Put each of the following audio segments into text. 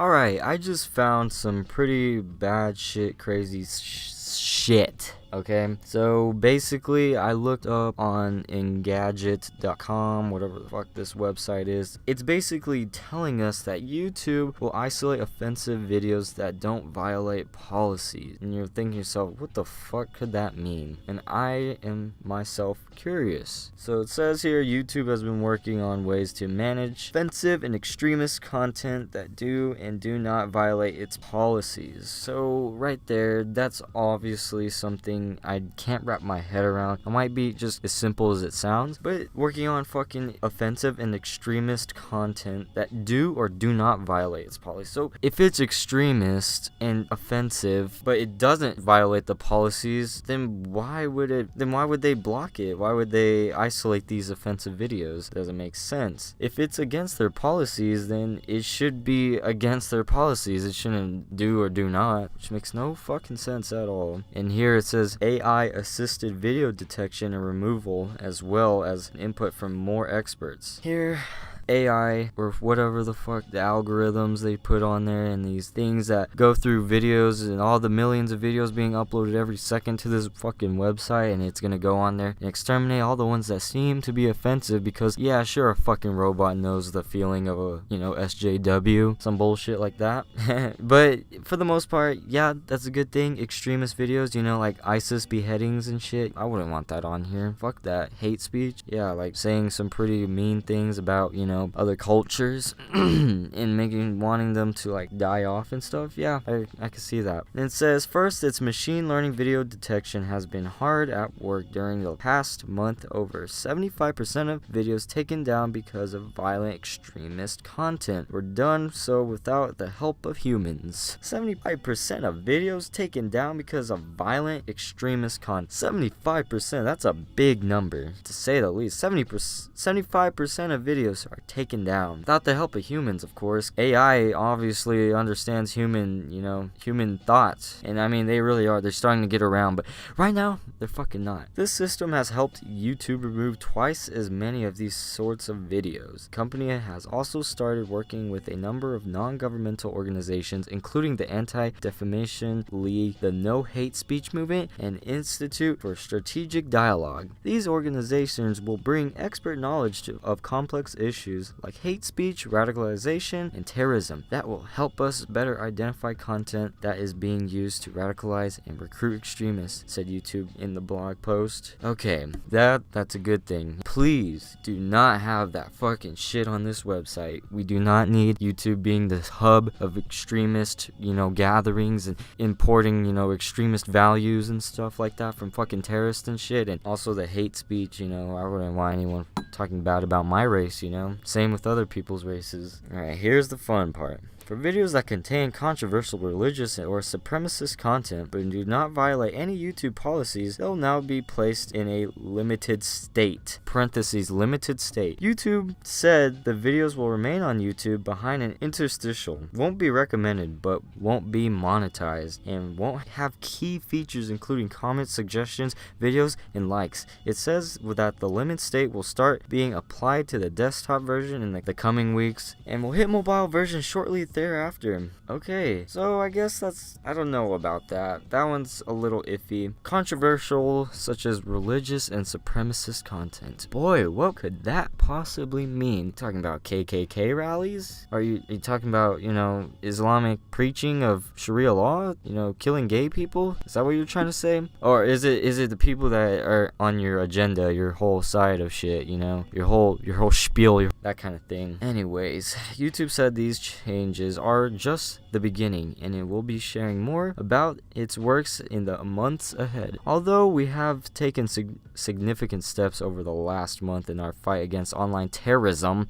Alright, I just found some pretty bad shit, crazy shit. Okay, so basically I looked up on Engadget.com, whatever the fuck this website is. It's basically telling us that YouTube will isolate offensive videos that don't violate policies. And you're thinking to yourself, what the fuck could that mean? And I am myself curious. So it says here, YouTube has been working on ways to manage offensive and extremist content that do and do not violate its policies. So right there, that's obviously something I can't wrap my head around. It might be just as simple as it sounds, but working on fucking offensive and extremist content that do or do not violate its policy. So if it's extremist and offensive, but it doesn't violate the policies, then why would they block it? Why would they isolate these offensive videos? It doesn't make sense. If it's against their policies, then it should be against their policies. It shouldn't do or do not, which makes no fucking sense at all. And here it says AI assisted video detection and removal, as well as input from more experts. Here, AI, or whatever the fuck, the algorithms they put on there, and these things that go through videos and all the millions of videos being uploaded every second to this fucking website, and it's gonna go on there and exterminate all the ones that seem to be offensive, because yeah, sure, a fucking robot knows the feeling of a, SJW, some bullshit like that. But for the most part, yeah, that's a good thing. Extremist videos, like ISIS beheadings and shit, I wouldn't want that on here. Fuck that. Hate speech, yeah, like saying some pretty mean things about, other cultures and wanting them to like die off and stuff. Yeah, I can see that. And it says, first, its machine learning video detection has been hard at work during the past month. Over 75% of videos taken down because of violent extremist content were done so without the help of humans. 75% of videos taken down because of violent extremist content. 75%, that's a big number, to say the least. 75% of videos are taken down without the help of humans, of course. AI obviously understands human thoughts, and I mean, they really are. They're starting to get around, but right now they're fucking not. This system has helped YouTube remove twice as many of these sorts of videos. The company has also started working with a number of non-governmental organizations, including the Anti-Defamation League, the No Hate Speech Movement, and Institute for Strategic Dialogue. These organizations will bring expert knowledge of complex issues like hate speech, radicalization, and terrorism that will help us better identify content that is being used to radicalize and recruit extremists, said YouTube in the blog post. Okay, that's a good thing. Please do not have that fucking shit on this website. We do not need YouTube being the hub of extremist, gatherings and importing, extremist values and stuff like that from fucking terrorists and shit. And also the hate speech, I wouldn't want anyone talking bad about my race, Same with other people's races. Alright, here's the fun part. For videos that contain controversial religious or supremacist content but do not violate any YouTube policies, they'll now be placed in a limited state. Parentheses, limited state. YouTube said the videos will remain on YouTube behind an interstitial, won't be recommended but won't be monetized, and won't have key features including comments, suggestions, videos, and likes. It says that the limit state will start being applied to the desktop version in the coming weeks, and will hit mobile version shortly thereafter. Okay, so I guess I don't know about that. That one's a little iffy. Controversial, such as religious and supremacist content. Boy, what could that possibly mean? You talking about KKK rallies? Are you talking about, Islamic preaching of Sharia law? Killing gay people? Is that what you're trying to say? Or is it the people that are on your agenda, your whole side of shit, your whole spiel, that kind of thing? Anyways, YouTube said these changes are just the beginning, and it will be sharing more about its works in the months ahead. Although we have taken significant steps over the last month in our fight against online terrorism,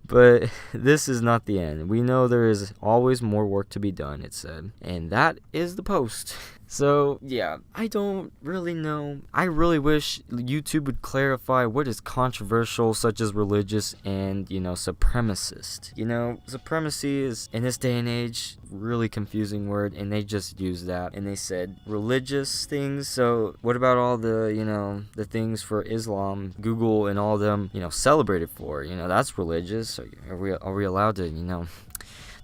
but this is not the end. We know there is always more work to be done, it said. And that is the post. So, yeah, I don't really know. I really wish YouTube would clarify what is controversial, such as religious and, supremacist. Supremacy is, in this day and age, really confusing word, and they just used that, and they said religious things. So, what about all the, the things for Islam, Google and all them, celebrated for? That's religious. So are we allowed to,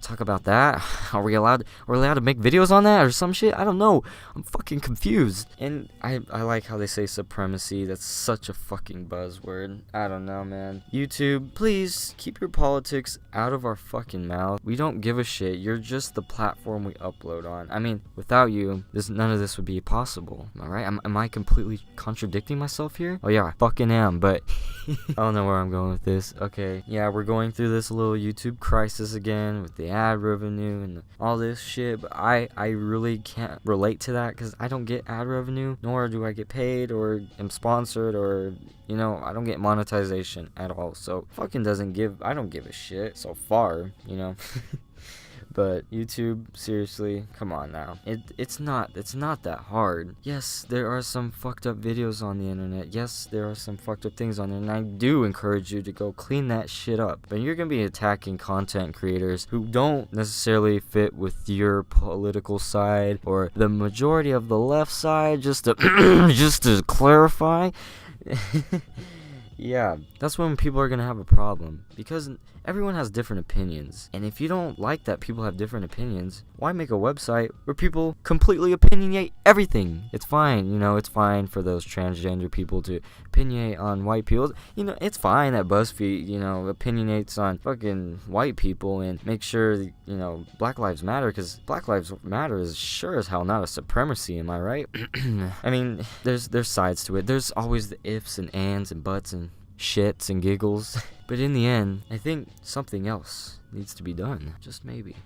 talk about that? Are we allowed to make videos on that or some shit? I don't know. I'm fucking confused. And I like how they say supremacy. That's such a fucking buzzword. I don't know, man. YouTube, please keep your politics out of our fucking mouth. We don't give a shit. You're just the platform we upload on. I mean, without you, none of this would be possible. Am I right? Am I completely contradicting myself here? Oh yeah, I fucking am, but I don't know where I'm going with this. Okay, yeah, we're going through this little YouTube crisis again with the ad revenue and all this shit, but I really can't relate to that because I don't get ad revenue, nor do I get paid or am sponsored, or I don't get monetization at all. So I don't give a shit so far. But YouTube, seriously, come on now. It's not that hard. Yes, there are some fucked up videos on the internet. Yes, there are some fucked up things on there, and I do encourage you to go clean that shit up. But you're gonna be attacking content creators who don't necessarily fit with your political side or the majority of the left side, just to just to clarify. Yeah, that's when people are gonna have a problem, because everyone has different opinions, and if you don't like that people have different opinions, why make a website where people completely opinionate everything? It's fine, it's fine for those transgender people to opinionate on white people. It's fine that BuzzFeed, opinionates on fucking white people and make sure, Black Lives Matter, because Black Lives Matter is sure as hell not a supremacy, am I right? I mean, there's sides to it. There's always the ifs and ands and buts and shits and giggles. But in the end, I think something else needs to be done. Just maybe.